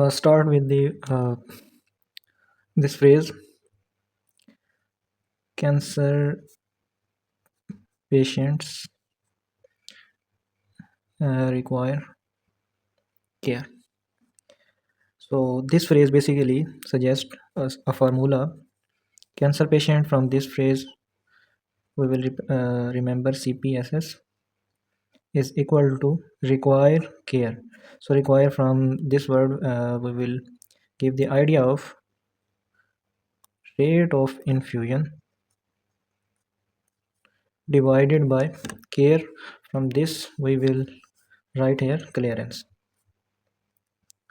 Start with the this phrase: cancer patients require care. So this phrase basically suggests us a formula. Cancer patient, from this phrase we will remember CPSS is equal to require care. So require, from this word we will give the idea of rate of infusion divided by care. From this we will write here clearance.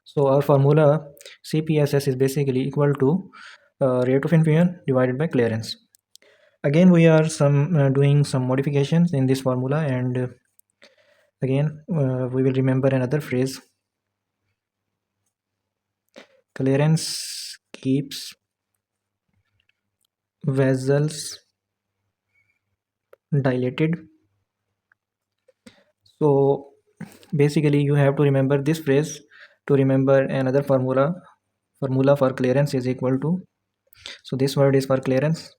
So our formula CPSS is basically equal to rate of infusion divided by clearance. Again we are doing some modifications in this formula, and again we will remember another phrase: clearance keeps vessels dilated. So basically you have to remember this phrase to remember another formula for clearance is equal to, so this word is for clearance,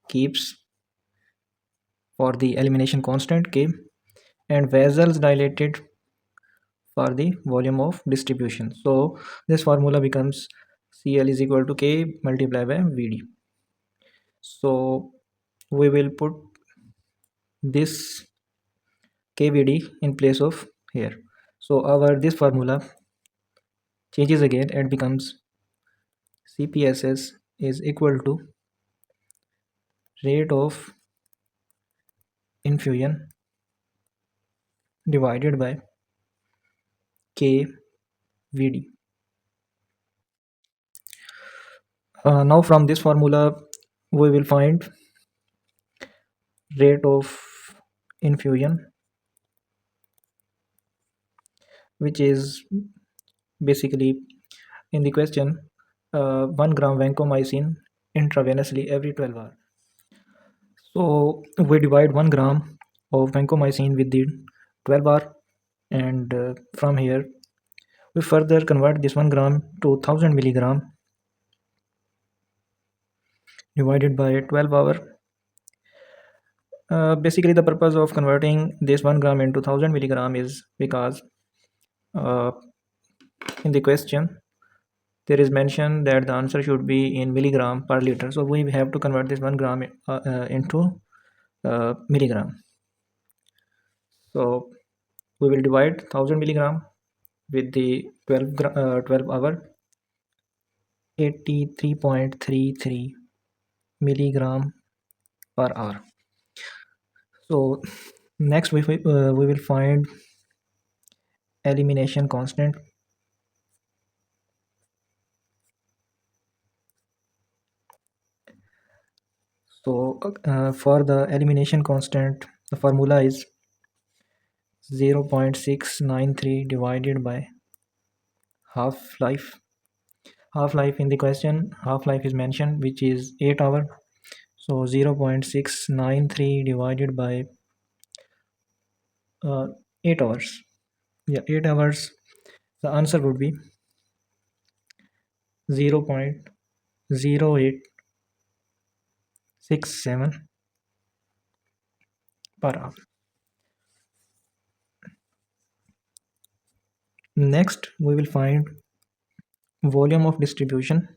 keeps for the elimination constant K, and vessels dilated for the volume of distribution. So this formula becomes CL is equal to K multiplied by VD. So we will put this KVD in place of here. So our this formula changes again and becomes CPSS is equal to rate of infusion divided by KVD. Now from this formula we will find rate of infusion, which is basically in the question 1 gram vancomycin intravenously every 12 hours. So we divide 1 gram of vancomycin with the 12 hour, and from here we further convert this 1 gram to 1000 milligram divided by 12 hour. Basically the purpose of converting this 1 gram into 1000 milligram is because uh, in the question there is mention that the answer should be in milligram per liter, so we have to convert this 1 gram into milligram. So we will divide 1000 milligram with the 12 hour, 83.33 milligram per hour. So next we will find elimination constant. So for the elimination constant the formula is 0.693 divided by half-life. Half-life in the question, half-life is mentioned, which is 8 hour. So 0.693 divided by 8 hours. Yeah, 8 hours. The answer would be 0.0867 per hour. Next, we will find volume of distribution.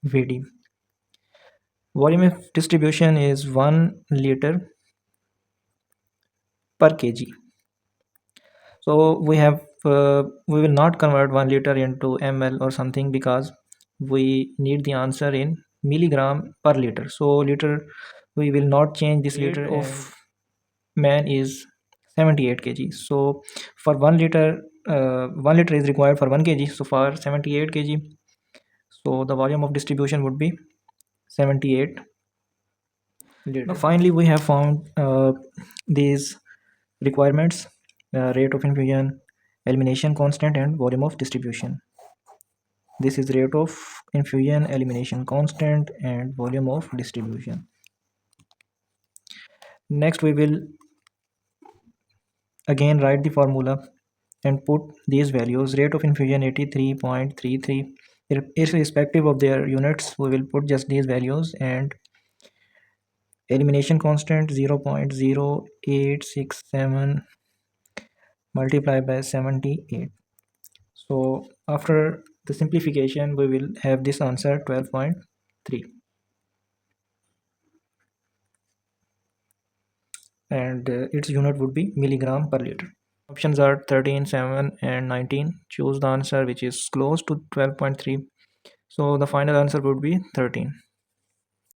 VD. Volume of distribution is 1 liter per kg. So we will not convert 1 liter into ml or something because we need the answer in milligram per liter. So liter, we will not change this liter of man is 78 kg. So for 1 liter, 1 liter is required for 1 kg. So for 78 kg, so the volume of distribution would be 78 liter. Now finally we have found these requirements: rate of infusion, elimination constant, and volume of distribution. This is rate of infusion, elimination constant, and volume of distribution. Next we will Again, write the formula and put these values. Rate of infusion 83.33. Irrespective of their units, we will put just these values, and elimination constant 0.0867 multiplied by 78. So after the simplification, we will have this answer 12.3, and its unit would be milligram per liter. Options are 13, 7, and 19. Choose the answer which is close to 12.3. So the final answer would be 13.